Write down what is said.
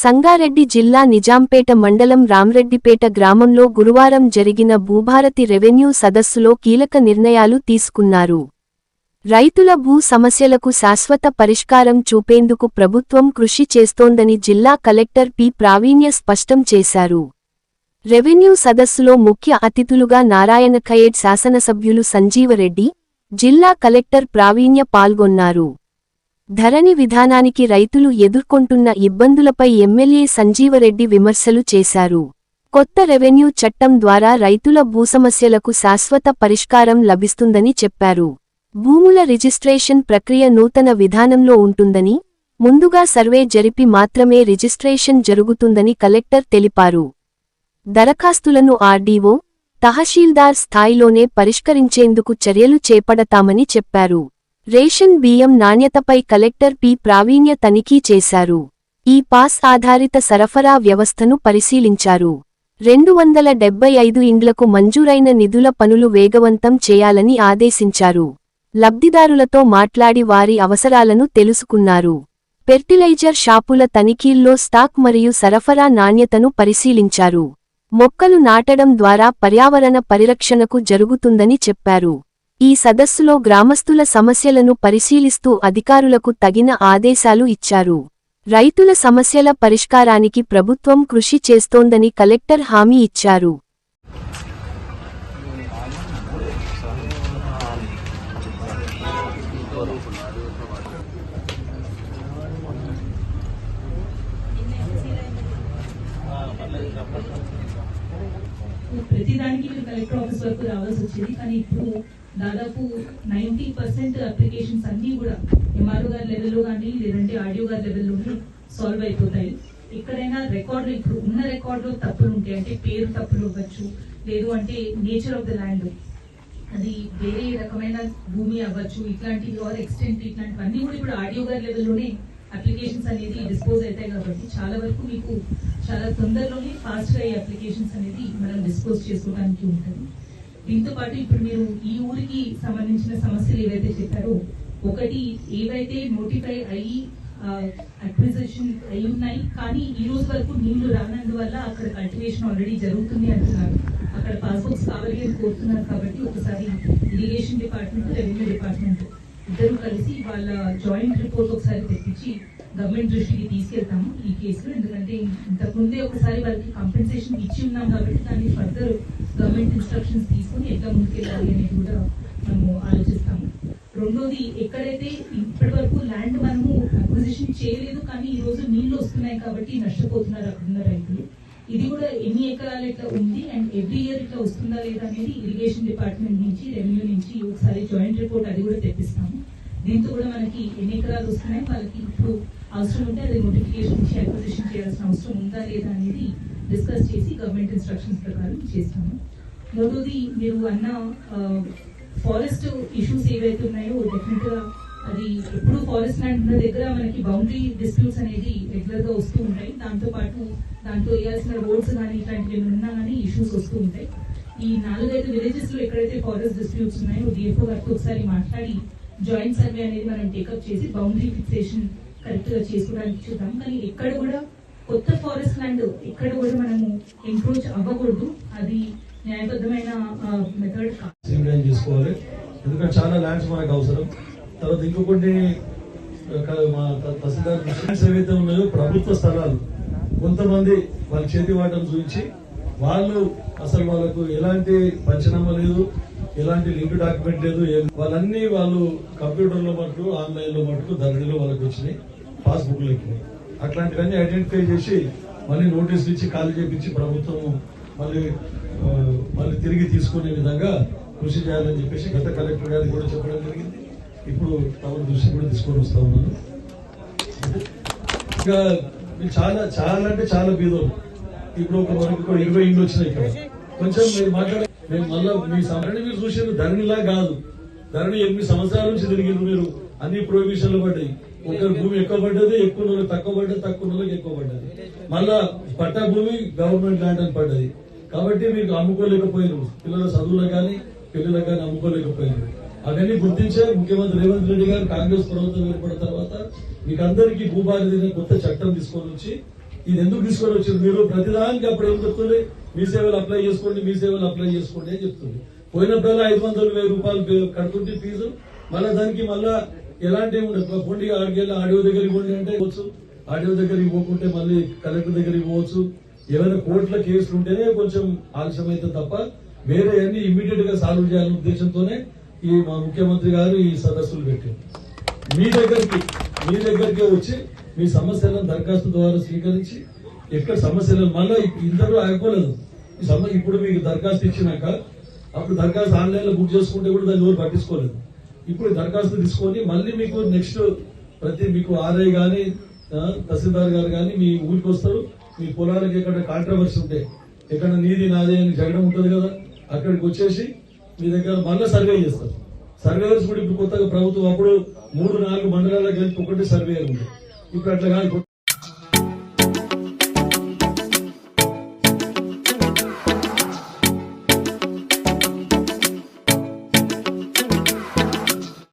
సంగారెడ్డి జిల్లా నిజాంపేట మండలం రామ్రెడ్డిపేట గ్రామంలో గురువారం జరిగిన భూభారతి రెవెన్యూ సదస్సులో కీలక నిర్ణయాలు తీసుకున్నారు. రైతుల భూ సమస్యలకు శాశ్వత పరిష్కారం చూపేందుకు ప్రభుత్వం కృషి చేస్తోందని జిల్లా కలెక్టర్ పి. ప్రావీణ్య స్పష్టం చేశారు. రెవెన్యూ సదస్సులో ముఖ్య అతిథులుగా నారాయణఖేడ్ శాసనసభ్యులు సంజీవరెడ్డి, జిల్లా కలెక్టర్ ప్రావీణ్య పాల్గొన్నారు. ధరణి విధానానికి రైతులు ఎదుర్కొంటున్న ఇబ్బందులపై ఎమ్మెల్యే సంజీవరెడ్డి విమర్శలు చేశారు. కొత్త రెవెన్యూ చట్టం ద్వారా రైతుల భూసమస్యలకు శాశ్వత పరిష్కారం లభిస్తుందని చెప్పారు. భూముల రిజిస్ట్రేషన్ ప్రక్రియ నూతన విధానంలో ఉంటుందని, ముందుగా సర్వే జరిపి మాత్రమే రిజిస్ట్రేషన్ జరుగుతుందని కలెక్టర్ తెలిపారు. దరఖాస్తులను ఆర్డీఓ, తహశీల్దార్ స్థాయిలోనే పరిష్కరించేందుకు చర్యలు చేపడతామని చెప్పారు. రేషన్ బియ్యం నాణ్యతపై కలెక్టర్ పి. ప్రావీణ్య తనిఖీ చేశారు. ఈ పాస్ ఆధారిత సరఫరా వ్యవస్థను పరిశీలించారు. 275 ఇండ్లకు మంజూరైన నిధుల పనులు వేగవంతం చేయాలని ఆదేశించారు. లబ్ధిదారులతో మాట్లాడి వారి అవసరాలను తెలుసుకున్నారు. ఫెర్టిలైజర్ షాపుల తనిఖీల్లో స్టాక్ మరియు సరఫరా నాణ్యతను పరిశీలించారు. మొక్కలు నాటడం ద్వారా పర్యావరణ పరిరక్షణకు జరుగుతుందని చెప్పారు. ఈ సదస్సులో గ్రామస్తుల సమస్యలను పరిశీలిస్తూ అధికారులకు తగిన ఆదేశాలు ఇచ్చారు. రైతుల సమస్యల పరిష్కారానికి ప్రభుత్వం కృషి చేస్తోందని కలెక్టర్ హామీ ఇచ్చారు. ప్రతిదానికి మీరు కలెక్టర్ ఆఫీస్ వరకు రావాల్సి వచ్చేది. కానీ ఇప్పుడు దాదాపు 90% అప్లికేషన్స్ అన్ని కూడా ఎంఆర్ఓ గారి లెవెల్లో కానీ లేదంటే ఆర్డీఓ గారి లెవెల్లోనే సాల్వ్ అయిపోతాయి. ఎక్కడైనా రికార్డు ఇప్పుడు ఉన్న రికార్డులో తప్పులు ఉంటాయి, అంటే పేరు తప్పులు అవ్వచ్చు, లేదు అంటే నేచర్ ఆఫ్ ద ల్యాండ్ అది వేరే రకమైన భూమి అవ్వచ్చు, ఇట్లాంటివి ఆర్ ఎక్స్టెంట్ ఇట్లాంటివన్నీ కూడా ఇప్పుడు ఆర్డీఓ గారి లెవెల్లోనే అప్లికేషన్స్ అనేది డిస్పోజ్ అవుతాయి. కాబట్టి చాలా వరకు మీకు చాలా తొందరలోనే ఫాస్ట్గా ఈ అప్లికేషన్స్ అనేది మనం డిస్పోజ్ చేసుకోవడానికి ఉంటుంది. దీంతో పాటు ఇప్పుడు మీరు ఈ ఊరికి సంబంధించిన సమస్యలు ఏవైతే చెప్పారో, ఒకటి ఏవైతే నోటిఫై అయ్యి అక్విజిషన్ అయి ఉన్నాయి కానీ ఈ రోజు వరకు నీళ్లు రానందువల్ల అక్కడ కల్టివేషన్ ఆల్రెడీ జరుగుతుంది అంటున్నారు. అక్కడ పాస్బుక్స్ కావాలి అని కోరుతున్నారు. కాబట్టి ఒకసారి ఇరిగేషన్ డిపార్ట్మెంట్, రెవెన్యూ డిపార్ట్మెంట్ ఇద్దరు కలిసి వాళ్ళ జాయింట్ రిపోర్ట్ ఒకసారి తెప్పించి గవర్నమెంట్ దృష్టికి తీసుకెళ్తాము ఈ కేసులో. ఎందుకంటే ఇంతకుముందే ఒకసారి వాళ్ళకి కంపెన్సేషన్ ఇచ్చి ఉన్నాం కాబట్టి దాన్ని ఫర్దర్ గవర్నమెంట్ ఇన్స్ట్రక్షన్స్ తీసుకుని ఎట్లా ముందుకెళ్ళాలి అనేది కూడా మనము ఆలోచిస్తాము. రెండోది, ఎక్కడైతే ఇప్పటి వరకు ల్యాండ్ మనము అక్విజిషన్ చేయలేదు కానీ ఈ రోజు నీళ్లు వస్తున్నాయి కాబట్టి నష్టపోతున్నారు అక్కడున్న రైతులు, ఇది కూడా ఎన్ని ఎకరాలు ఇట్లా ఉంది అండ్ ఎవ్రీ ఇయర్ ఇట్లా వస్తుందా లేదా అనేది ఇరిగేషన్ డిపార్ట్మెంట్ నుంచి, రెవెన్యూ నుంచి ఒకసారి జాయింట్ రిపోర్ట్ అది కూడా తెప్పిస్తాము. దీంతో కూడా మనకి ఎన్ని ఎకరాలు వస్తున్నాయి, వాళ్ళకి ఇప్పుడు అవసరం ఉంటే అది నోటిఫికేషన్ ఇచ్చి అక్విజిషన్ చేయాల్సిన అవసరం ఉందా లేదా అనేది డిస్కస్ చేసి గవర్నమెంట్ ఇన్స్ట్రక్షన్స్ ప్రకారం చేస్తాము. మూడోది, మీరు అన్న ఫారెస్ట్ ఇష్యూస్ ఏవైతే ఉన్నాయో డెఫినెట్ గా అది ఎప్పుడు ఫారెస్ట్ ల్యాండ్ ఉన్న దగ్గర మనకి బౌండరీ డిస్ప్యూట్స్ అనేది రెగ్యులర్ గా వస్తూ ఉంటాయి. దాంతో పాటు దాంట్లో వేయాల్సిన రోడ్స్ కానీ ఇట్లాంటివి ఏమైనా ఉన్నా కానీ ఇష్యూస్ వస్తూ ఉంటాయి. ఈ 4-5 విలేజెస్ లో ఎక్కడైతే ఫారెస్ట్ డిస్ప్యూట్స్ ఉన్నాయో డిఎఫ్ఓ గారితో ఒకసారి మాట్లాడి జాయింట్ సర్వే అనేది మనం టేకప్ చేసి బౌండరీ ఫిక్సేషన్ కరెక్ట్ గా చేసుకోవడానికి చూద్దాం. కానీ ఎక్కడ కూడా కొత్త ఫారెస్ట్ ల్యాండ్ ఎక్కడ కూడా మనము ఎంక్రోచ్ అవ్వకూడదు. అది న్యాయబద్ధమైన మెథడ్ చేసుకోవాలి. ఎందుకంటే చాలా ల్యాండ్స్ మనకు అవసరం. తర్వాత ఇంకొకటి తహసీల్దార్ ల్యాండ్స్ ఏవైతే ఉన్నాయో ప్రభుత్వ స్థలాలు కొంతమంది వాళ్ళ చేతి వాటం చూపించి వాళ్ళు అసలు వాళ్ళకు ఎలాంటి పంచనామా లేదు, ఎలాంటి లింక్ డాక్యుమెంట్ లేదు, వాళ్ళన్నీ వాళ్ళు కంప్యూటర్ లో మటుకు ఆన్లైన్ లో మటుకు ధరణిలో వాళ్ళకి వచ్చినాయి, పాస్బుక్ లో ఎక్కినాయి. అట్లాంటివన్నీ ఐడెంటిఫై చేసి మళ్ళీ నోటీసులు ఇచ్చి ఖాళీ చేపించి ప్రభుత్వం మళ్ళీ తిరిగి తీసుకునే విధంగా కృషి చేయాలని చెప్పేసి గత కలెక్టర్ గారికి కూడా చెప్పడం జరిగింది. ఇప్పుడు తమ దృష్టి కూడా తీసుకొని వస్తా ఉన్నాను. ఇంకా చాలా చాలా అంటే చాలా బీదోలు. ఇప్పుడు మనకి 20 ఇండ్లు వచ్చినాయి. ఇక్కడ కొంచెం మీరు మేము మళ్ళీ మీ సమయాన్ని మీరు చూసారు. ధరణిలా కాదు, ధరణి 8 సంవత్సరాల నుంచి తిరిగింది. మీరు అన్ని ప్రొహిబిషన్లు పడ్డాయి. ఒకరి భూమి ఎక్కువ పడ్డది, ఎక్కువ నెలలకు తక్కువ పడ్డది, తక్కువ నెలలకు ఎక్కువ పడ్డది. మళ్ళా పట్టా భూమి గవర్నమెంట్ ల్యాండ్ అని పడ్డది. కాబట్టి మీకు అమ్ముకోలేకపోయారు. పిల్లల చదువులకు కానీ పెళ్లిలకు కానీ అమ్ముకోలేకపోయారు. అవన్నీ గుర్తించారు ముఖ్యమంత్రి రేవంత్ రెడ్డి గారు. కాంగ్రెస్ ప్రభుత్వం ఏర్పడిన తర్వాత మీకు అందరికీ భూభారతి కొత్త చట్టం తీసుకొని వచ్చి ఇది ఎందుకు తీసుకొని వచ్చారు మీరు? ప్రతిదానికి అప్పుడు ఏం చెప్తుంది, మీ సేవలు అప్లై చేసుకోండి, మీ సేవలు అప్లై చేసుకోండి అని చెప్తుంది. పోయినప్పుడల్లా 500,000 రూపాయలు కడుతుంటే ఫీజు, మళ్ళా దానికి మళ్ళా ఎలాంటి ఉండదు. పొండి ఆడికెళ్ళి ఆడియో దగ్గరికి పోండి అంటే పోవచ్చు, ఆడియో దగ్గరికి పోకుంటే మళ్ళీ కలెక్టర్ దగ్గరికి పోవచ్చు. ఏమైనా కోర్టుల కేసులు ఉంటేనే కొంచెం ఆలస్యం అయితే తప్ప వేరే అన్ని ఇమ్మీడియట్ గా సాల్వ్ చేయాలనే ఉద్దేశంతోనే ఈ మా ముఖ్యమంత్రి గారు ఈ సదస్సులు పెట్టారు. మీ దగ్గరికి వచ్చి మీ సమస్యలను దరఖాస్తు ద్వారా స్వీకరించి ఎక్కడ సమస్యలు మళ్ళీ ఇంతలో అయిపోలేదు. ఇప్పుడు మీకు దరఖాస్తు ఇచ్చినాక అప్పుడు దరఖాస్తు ఆన్లైన్ లో బుక్ చేసుకుంటే కూడా దాన్ని ఎవరు పట్టించుకోలేదు. ఇప్పుడు దరఖాస్తు తీసుకొని మళ్ళీ మీకు నెక్స్ట్ మీకు ఆర్ఐ గాని తహసీల్దార్ గారు గాని మీ ఊరికి వస్తారు. మీ పొలాలకు ఎక్కడ కాంట్రవర్సీ ఉంటే, ఎక్కడ నీది నాదే అని జగడం ఉంటుంది కదా, అక్కడికి వచ్చేసి మీ దగ్గర మళ్ళీ సర్వే చేస్తారు. సర్వేయర్స్ కూడా ఇప్పుడు కొత్తగా ప్రభుత్వం అప్పుడు 3-4 మండలాలకు కలిపి ఒకటి సర్వేయర్ ఉంది. ఇప్పుడు అట్లా కాదు.